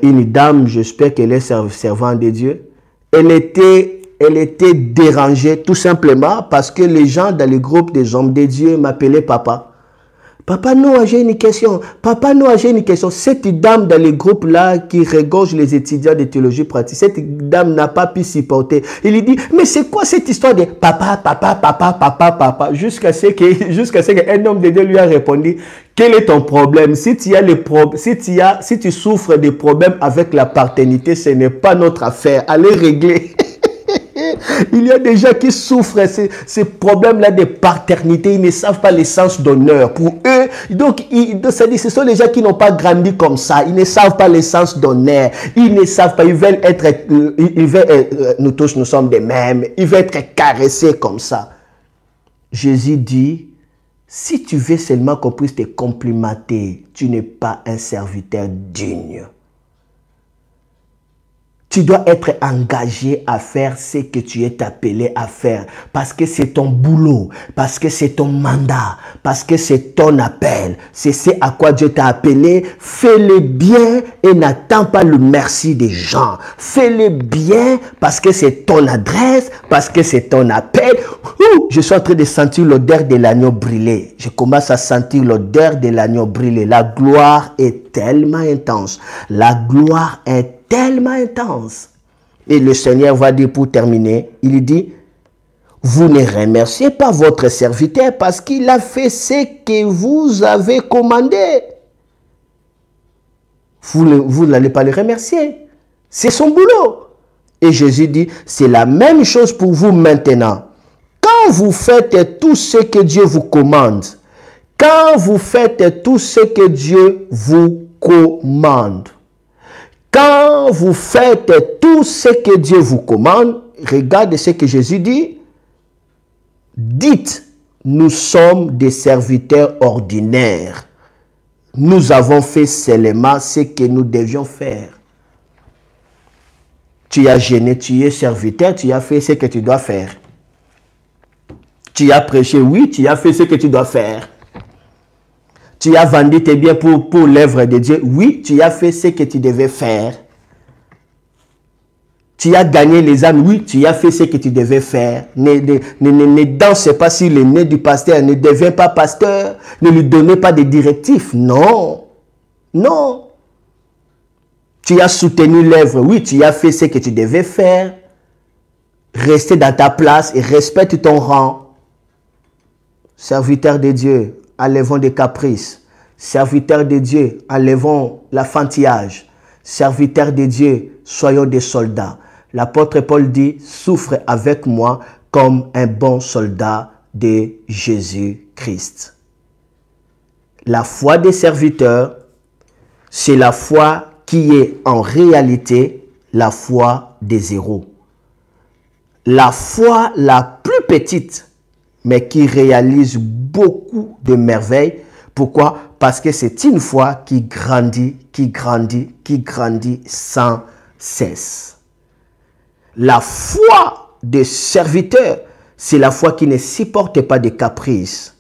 Speaker 1: une dame, j'espère qu'elle est servante de Dieu. Elle était dérangée tout simplement parce que les gens dans le groupe des hommes de Dieu m'appelaient papa. Papa Noah, j'ai une question. Papa Noah, j'ai une question. Cette dame dans les groupes là qui regorge les étudiants de théologie pratique, cette dame n'a pas pu supporter. Il lui dit, mais c'est quoi cette histoire de papa, papa, papa, papa, papa, jusqu'à ce qu'un homme de Dieu lui a répondu, quel est ton problème? Si tu souffres des problèmes avec la paternité, ce n'est pas notre affaire. Allez régler. Il y a des gens qui souffrent ces problèmes-là de paternité. Ils ne savent pas l'essence d'honneur. Pour eux, donc, ce sont les gens qui n'ont pas grandi comme ça. Ils ne savent pas l'essence d'honneur. Ils ne savent pas. Ils veulent être... nous tous, nous sommes des mêmes. Ils veulent être caressés comme ça. Jésus dit, si tu veux seulement qu'on puisse te complimenter, tu n'es pas un serviteur digne. Tu dois être engagé à faire ce que tu es appelé à faire. Parce que c'est ton boulot. Parce que c'est ton mandat. Parce que c'est ton appel. C'est ce à quoi Dieu t'a appelé. Fais-le bien et n'attends pas le merci des gens. Fais-le bien parce que c'est ton adresse. Parce que c'est ton appel. Je suis en train de sentir l'odeur de l'agneau brûlé. Je commence à sentir l'odeur de l'agneau brûlé. La gloire est tellement intense. La gloire est tellement intense. Et le Seigneur va dire pour terminer, il dit, vous ne remerciez pas votre serviteur parce qu'il a fait ce que vous avez commandé. Vous n'allez pas le remercier. C'est son boulot. Et Jésus dit, c'est la même chose pour vous maintenant. Quand vous faites tout ce que Dieu vous commande, quand vous faites tout ce que Dieu vous commande, quand vous faites tout ce que Dieu vous commande, regardez ce que Jésus dit. Dites, nous sommes des serviteurs ordinaires. Nous avons fait seulement ce que nous devions faire. Tu as gêné, tu es serviteur, tu as fait ce que tu dois faire. Tu as prêché, oui, tu as fait ce que tu dois faire. Tu as vendu tes biens pour l'œuvre de Dieu. Oui, tu as fait ce que tu devais faire. Tu as gagné les âmes. Oui, tu as fait ce que tu devais faire. Ne danse pas sur le nez du pasteur. Ne deviens pas pasteur. Ne lui donnez pas de directives. Non. Non. Tu as soutenu l'œuvre. Oui, tu as fait ce que tu devais faire. Restez dans ta place et respecte ton rang. Serviteur de Dieu. Enlevons des caprices. Serviteurs de Dieu, enlevons l'enfantillage. Serviteurs de Dieu, soyons des soldats. L'apôtre Paul dit, souffre avec moi comme un bon soldat de Jésus-Christ. La foi des serviteurs, c'est la foi qui est en réalité la foi des héros. La foi la plus petite, mais qui réalise beaucoup de merveilles. Pourquoi? Parce que c'est une foi qui grandit, qui grandit, qui grandit sans cesse. La foi des serviteurs, c'est la foi qui ne supporte pas de caprices.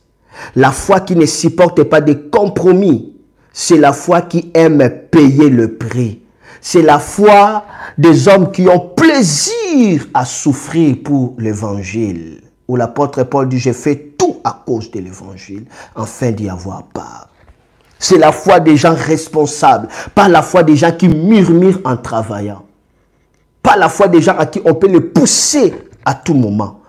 Speaker 1: La foi qui ne supporte pas de compromis. C'est la foi qui aime payer le prix. C'est la foi des hommes qui ont plaisir à souffrir pour l'évangile. Où l'apôtre Paul dit, j'ai fait tout à cause de l'évangile, afin d'y avoir part. C'est la foi des gens responsables, pas la foi des gens qui murmurent en travaillant. Pas la foi des gens à qui on peut les pousser à tout moment.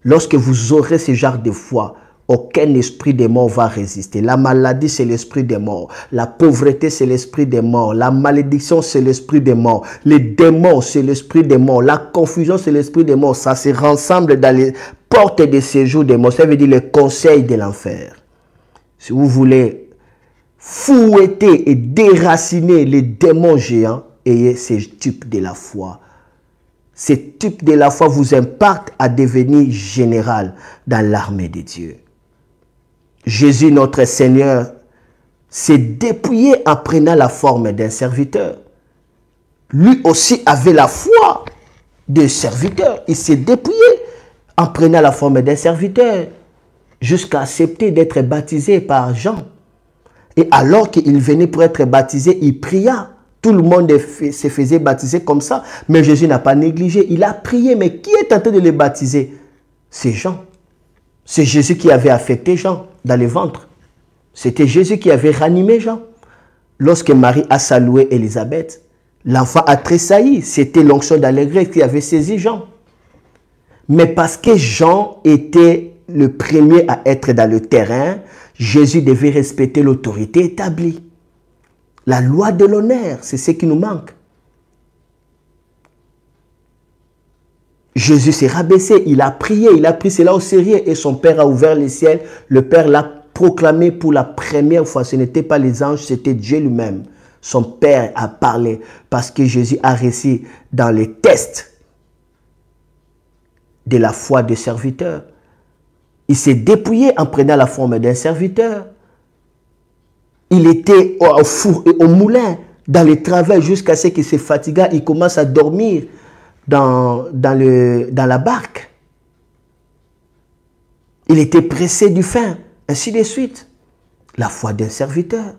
Speaker 1: Lorsque vous aurez ce genre de foi, aucun esprit des morts va résister. La maladie, c'est l'esprit des morts. La pauvreté, c'est l'esprit des morts. La malédiction, c'est l'esprit des morts. Les démons, c'est l'esprit des morts. La confusion, c'est l'esprit des morts. Ça se rassemble dans les portes de séjour des morts. Ça veut dire le conseil de l'enfer. Si vous voulez fouetter et déraciner les démons géants, ayez ce type de la foi. Ce type de la foi vous impacte à devenir général dans l'armée de Dieu. Jésus, notre Seigneur, s'est dépouillé en prenant la forme d'un serviteur. Lui aussi avait la foi de serviteur. Il s'est dépouillé en prenant la forme d'un serviteur jusqu'à accepter d'être baptisé par Jean. Et alors qu'il venait pour être baptisé, il pria. Tout le monde se faisait baptiser comme ça. Mais Jésus n'a pas négligé. Il a prié. Mais qui est en train de le baptiser? C'est Jean. C'est Jésus qui avait affecté Jean dans le ventre. C'était Jésus qui avait ranimé Jean. Lorsque Marie a salué Élisabeth, l'enfant a tressailli. C'était l'onction d'allégresse qui avait saisi Jean. Mais parce que Jean était le premier à être dans le terrain, Jésus devait respecter l'autorité établie. La loi de l'honneur, c'est ce qui nous manque. Jésus s'est rabaissé, il a prié, il a pris cela au sérieux et son Père a ouvert les ciels. Le Père l'a proclamé pour la première fois. Ce n'était pas les anges, c'était Dieu lui-même. Son Père a parlé parce que Jésus a réussi dans les tests de la foi des serviteurs. Il s'est dépouillé en prenant la forme d'un serviteur. Il était au four et au moulin, dans le travail, jusqu'à ce qu'il se fatigue. Il commence à dormir dans la barque. Il était pressé du faim, ainsi de suite. La foi d'un serviteur.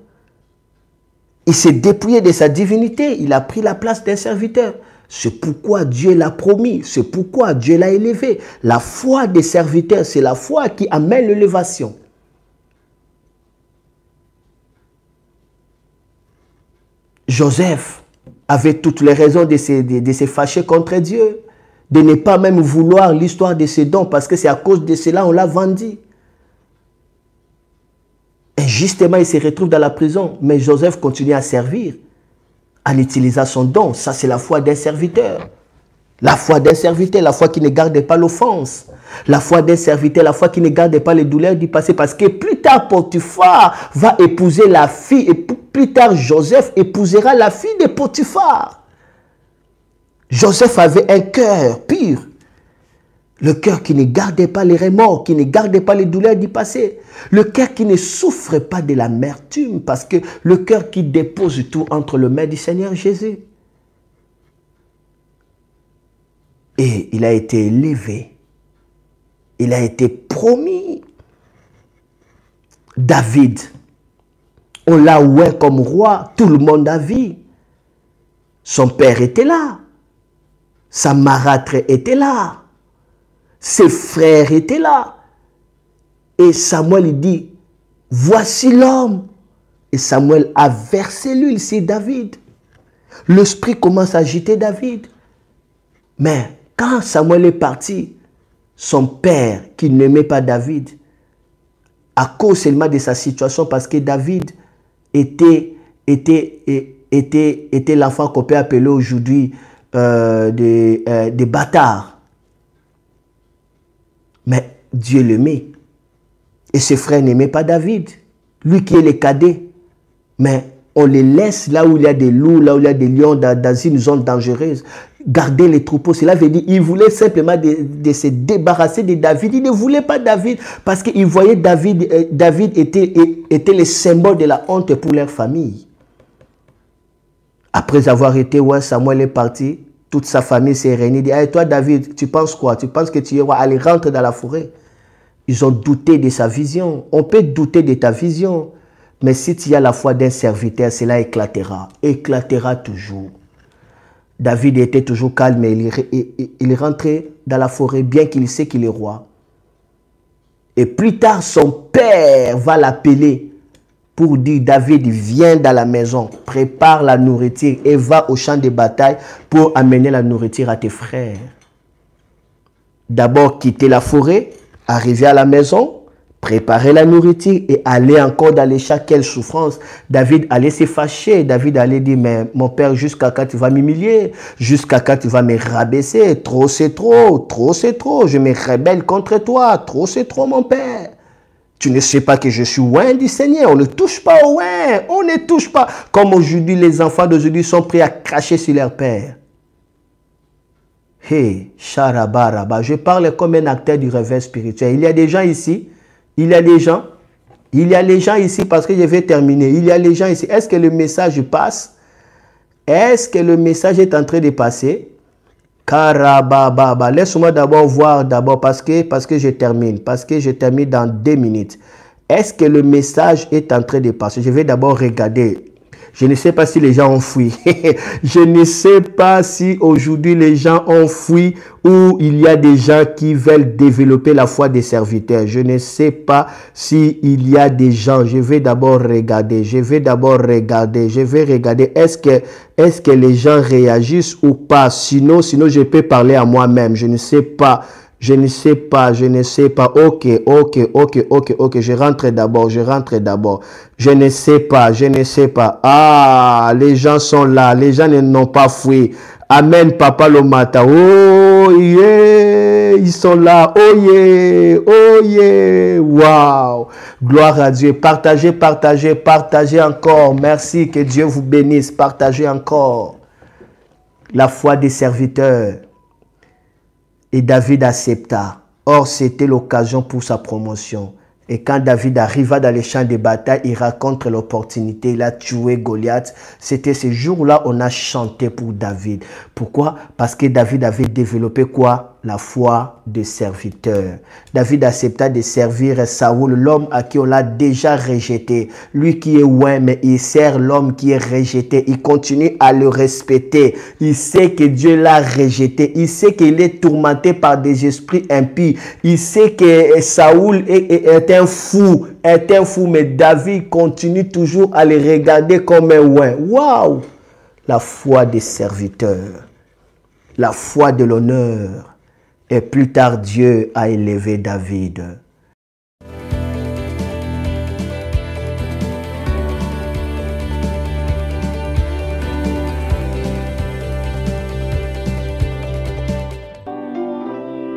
Speaker 1: Il s'est dépouillé de sa divinité. Il a pris la place d'un serviteur. C'est pourquoi Dieu l'a promis. C'est pourquoi Dieu l'a élevé. La foi des serviteurs, c'est la foi qui amène l'élévation. Joseph avait toutes les raisons de se fâcher contre Dieu, de ne pas même vouloir l'histoire de ses dons, parce que c'est à cause de cela qu'on l'a vendu. Et justement, il se retrouve dans la prison, mais Joseph continue à servir, en utilisant son don. Ça, c'est la foi d'un serviteur. La foi d'un serviteur, la foi qui ne garde pas l'offense. La foi d'un serviteur, la foi qui ne garde pas les douleurs du passé. Parce que plus tard, Potiphar va épouser la fille. Et plus tard, Joseph épousera la fille de Potiphar. Joseph avait un cœur pur. Le cœur qui ne gardait pas les remords, qui ne gardait pas les douleurs du passé. Le cœur qui ne souffre pas de l'amertume. Parce que le cœur qui dépose tout entre les mains du Seigneur Jésus. Et il a été élevé. Il a été promis. David, on l'a oué comme roi. Tout le monde a vu. Son père était là. Sa marâtre était là. Ses frères étaient là. Et Samuel il dit, voici l'homme. Et Samuel a versé l'huile sur David. L'esprit commence à agiter David. Mais quand Samuel est parti, son père, qui n'aimait pas David, à cause seulement de sa situation, parce que David était l'enfant qu'on peut appeler aujourd'hui des bâtards. Mais Dieu l'aimait. Et ses frères n'aimaient pas David. Lui qui est le cadet. Mais on les laisse là où il y a des loups, là où il y a des lions, dans une zone dangereuse. Garder les troupeaux. Cela veut dire qu'il voulait simplement de se débarrasser de David. Il ne voulait pas David parce qu'il voyait David était le symbole de la honte pour leur famille. Après avoir été, ouais, Samuel est parti, toute sa famille s'est réunie. Dit, hey, toi David, tu penses quoi? Tu penses que tu vas aller rentrer dans la forêt? Ils ont douté de sa vision. On peut douter de ta vision. Mais si tu as la foi d'un serviteur, cela éclatera. Éclatera toujours. David était toujours calme et il rentrait dans la forêt bien qu'il sait qu'il est roi. Et plus tard, son père va l'appeler pour dire, David, viens dans la maison, prépare la nourriture et va au champ de bataille pour amener la nourriture à tes frères. D'abord, quitter la forêt, arriver à la maison, préparer la nourriture et aller encore dans les champs. Quelle souffrance. David allait se fâcher. David allait dire, mais mon père, jusqu'à quand tu vas m'humilier? Jusqu'à quand tu vas me rabaisser? Trop c'est trop, trop c'est trop. Je me rebelle contre toi. Trop c'est trop, mon père. Tu ne sais pas que je suis loin du Seigneur. On ne touche pas au loin. On ne touche pas. Comme aujourd'hui, les enfants d'aujourd'hui sont prêts à cracher sur leur père. Hey, charabaraba. Je parle comme un acteur du réveil spirituel. Il y a des gens ici. Il y a des gens ici, parce que je vais terminer. Il y a les gens ici. Est-ce que le message passe? Est-ce que le message est en train de passer? Karababa. Laisse-moi d'abord voir, parce que je termine. Parce que je termine dans 2 minutes. Est-ce que le message est en train de passer? Je vais d'abord regarder. Je ne sais pas si les gens ont fui. Je ne sais pas si aujourd'hui les gens ont fui ou il y a des gens qui veulent développer la foi des serviteurs. Je ne sais pas si il y a des gens. Je vais d'abord regarder. Je vais regarder. Est-ce que les gens réagissent ou pas? Sinon, je peux parler à moi-même. Je ne sais pas. Je ne sais pas. Ok. Je rentre d'abord. Je ne sais pas. Ah, les gens sont là. Les gens n'ont pas fui. Amen, Papa Lomata. Oh yeah, ils sont là. Oh yeah. Wow. Gloire à Dieu. Partagez encore. Merci, que Dieu vous bénisse. Partagez encore. La foi des serviteurs. Et David accepta. Or, c'était l'occasion pour sa promotion. Et quand David arriva dans les champs de bataille, il rencontre l'opportunité. Il a tué Goliath. C'était ce jour-là on a chanté pour David. Pourquoi? Parce que David avait développé quoi? La foi de serviteur. David accepta de servir Saoul, l'homme à qui on l'a déjà rejeté. Lui qui est loin, mais il sert l'homme qui est rejeté. Il continue à le respecter. Il sait que Dieu l'a rejeté. Il sait qu'il est tourmenté par des esprits impies. Il sait que Saoul est un fou, mais David continue toujours à le regarder comme un ouin. Waouh! La foi des serviteurs, la foi de l'honneur. Et plus tard, Dieu a élevé David.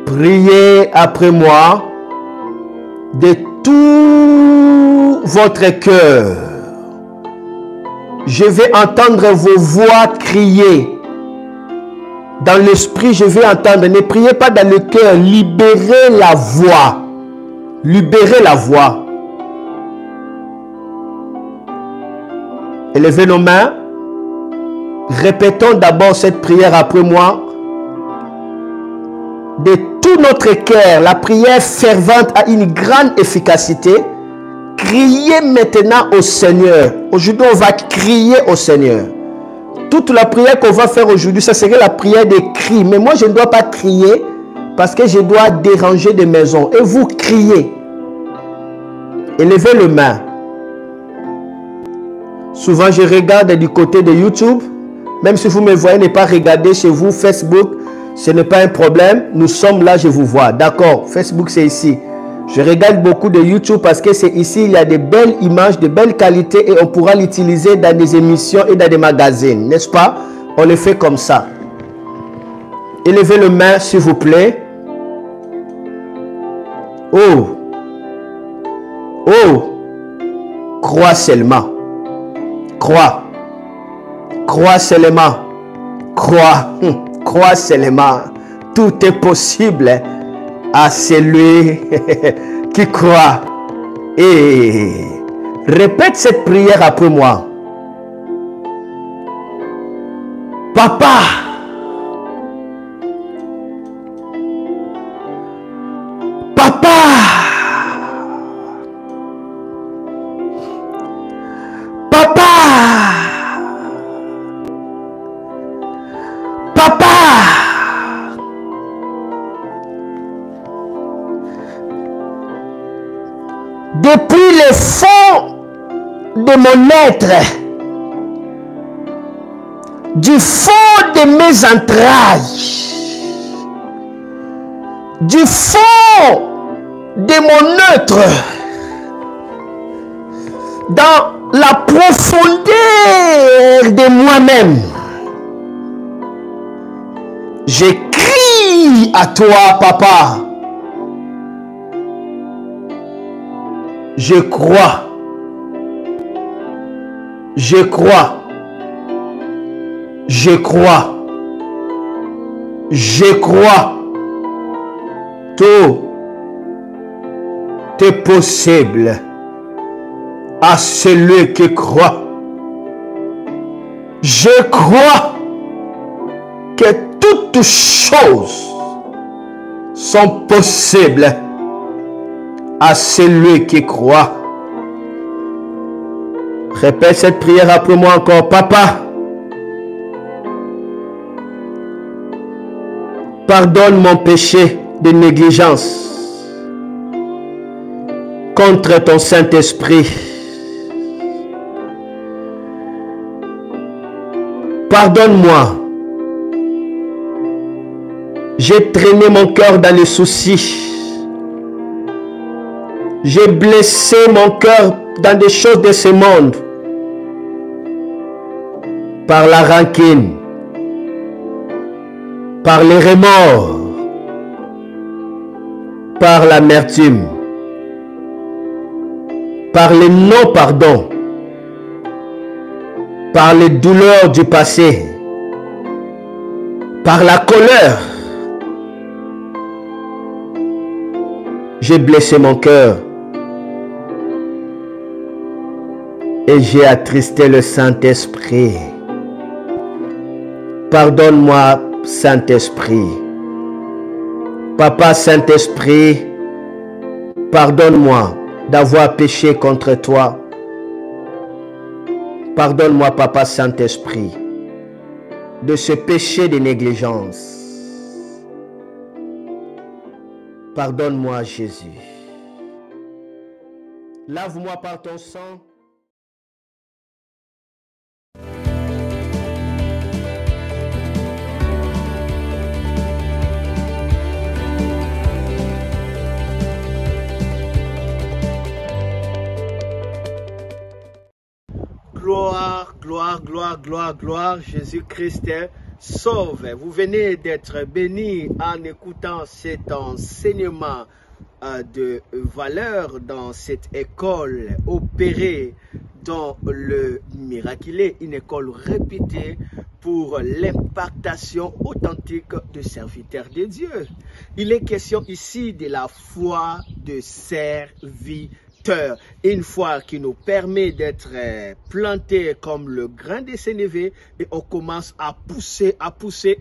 Speaker 1: Priez après moi de tout votre cœur. Je vais entendre vos voix crier. Dans l'esprit, je vais entendre. Ne priez pas dans le cœur. Libérez la voix. Libérez la voix. Élevez nos mains. Répétons d'abord cette prière après moi. De tout notre cœur, la prière fervente a une grande efficacité. Criez maintenant au Seigneur. Aujourd'hui, on va crier au Seigneur. Toute la prière qu'on va faire aujourd'hui, ça serait la prière des cris. Mais moi, je ne dois pas crier parce que je dois déranger des maisons. Et vous criez. Élevez les mains. Souvent, je regarde du côté de YouTube. Même si vous me voyez ne pas regarder chez vous, Facebook, ce n'est pas un problème. Nous sommes là, je vous vois. D'accord, Facebook, c'est ici. Je regarde beaucoup de YouTube parce que c'est ici, il y a de belles images, de belles qualités et on pourra l'utiliser dans des émissions et dans des magazines, n'est-ce pas? On le fait comme ça. Élevez les mains, s'il vous plaît. Oh! Oh! Crois seulement. Crois. Crois seulement. Crois. Crois seulement. Tout est possible à celui qui croit. Et répète cette prière après moi. Papa, papa, papa, papa, depuis le fond de mon être, du fond de mes entrailles, du fond de mon être, dans la profondeur de moi-même, je crie à toi, papa. Je crois. Je crois. Je crois. Je crois. Tout est possible à celui qui croit. Je crois que toutes choses sont possibles à celui qui croit. Répète cette prière après moi encore. Papa, pardonne mon péché de négligence contre ton Saint-Esprit. Pardonne-moi. J'ai traîné mon cœur dans les soucis. J'ai blessé mon cœur dans des choses de ce monde. Par la rancune. Par les remords. Par l'amertume. Par le non-pardon. Par les douleurs du passé. Par la colère. J'ai blessé mon cœur. Et j'ai attristé le Saint-Esprit. Pardonne-moi, Saint-Esprit. Papa Saint-Esprit, pardonne-moi d'avoir péché contre toi. Pardonne-moi, Papa Saint-Esprit, de ce péché de négligence. Pardonne-moi, Jésus. Lave-moi par ton sang. Gloire, gloire, gloire, gloire, gloire, Jésus-Christ sauve. Vous venez d'être béni en écoutant cet enseignement de valeur dans cette école opérée dans le miraculé, une école répétée pour l'impactation authentique de serviteurs de Dieu. Il est question ici de la foi de serviteur. Une foi qui nous permet d'être plantés comme le grain de sénévé et on commence à pousser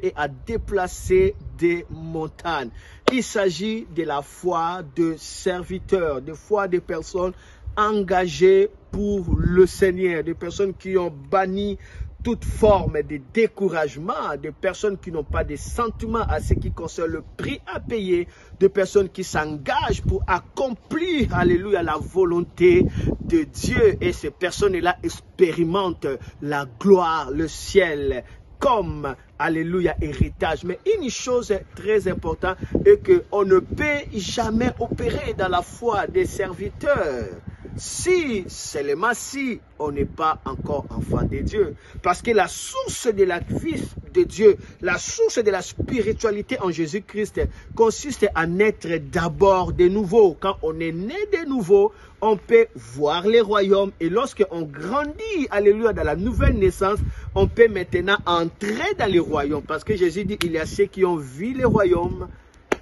Speaker 1: et à déplacer des montagnes. Il s'agit de la foi de serviteurs, de foi de personnes engagées pour le Seigneur, de personnes qui ont banni toute forme de découragement, de personnes qui n'ont pas de sentiments à ce qui concerne le prix à payer, de personnes qui s'engagent pour accomplir, alléluia, la volonté de Dieu. Et ces personnes-là expérimentent la gloire, le ciel, comme, alléluia, héritage. Mais une chose très importante est qu'on ne peut jamais opérer dans la foi des serviteurs si, seulement si, on n'est pas encore enfant de Dieu. Parce que la source de la vie de Dieu, la source de la spiritualité en Jésus-Christ consiste à naître d'abord de nouveau. Quand on est né de nouveau, on peut voir les royaumes. Et lorsqu'on grandit, alléluia, dans la nouvelle naissance, on peut maintenant entrer dans les royaumes. Parce que Jésus dit, il y a ceux qui ont vu les royaumes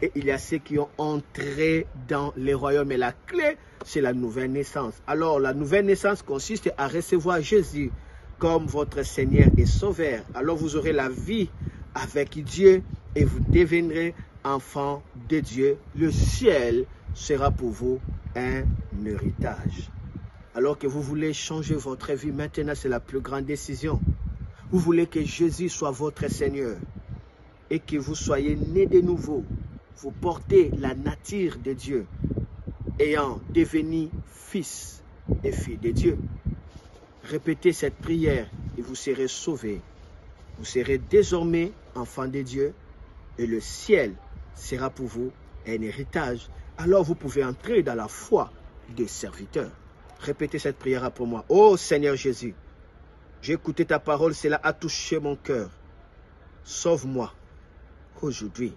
Speaker 1: et il y a ceux qui ont entré dans les royaumes. Et la clé, c'est la nouvelle naissance. Alors, la nouvelle naissance consiste à recevoir Jésus comme votre Seigneur et Sauveur. Alors, vous aurez la vie avec Dieu et vous deviendrez enfant de Dieu. Le ciel sera pour vous un héritage. Alors que vous voulez changer votre vie, maintenant, c'est la plus grande décision. Vous voulez que Jésus soit votre Seigneur et que vous soyez né de nouveau. Vous portez la nature de Dieu, ayant devenu fils et fille de Dieu. Répétez cette prière et vous serez sauvés. Vous serez désormais enfants de Dieu et le ciel sera pour vous un héritage. Alors vous pouvez entrer dans la foi des serviteurs. Répétez cette prière après moi. Oh Seigneur Jésus, j'ai écouté ta parole, cela a touché mon cœur. Sauve-moi aujourd'hui.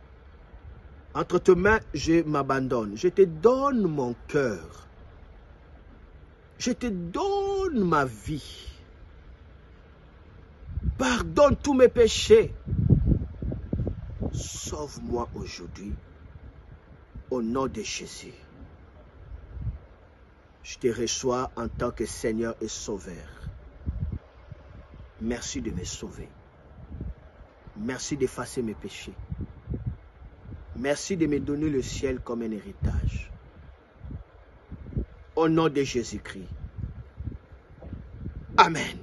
Speaker 1: Entre tes mains, je m'abandonne. Je te donne mon cœur. Je te donne ma vie. Pardonne tous mes péchés. Sauve-moi aujourd'hui. Au nom de Jésus. Je te reçois en tant que Seigneur et Sauveur. Merci de me sauver. Merci d'effacer mes péchés. Merci de me donner le ciel comme un héritage. Au nom de Jésus-Christ. Amen.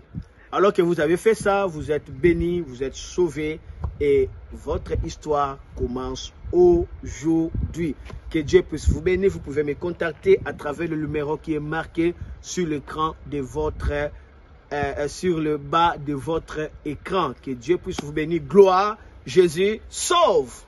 Speaker 1: Alors que vous avez fait ça, vous êtes bénis, vous êtes sauvés et votre histoire commence aujourd'hui. Que Dieu puisse vous bénir. Vous pouvez me contacter à travers le numéro qui est marqué sur l'écran de votre sur le bas de votre écran. Que Dieu puisse vous bénir. Gloire, Jésus sauve.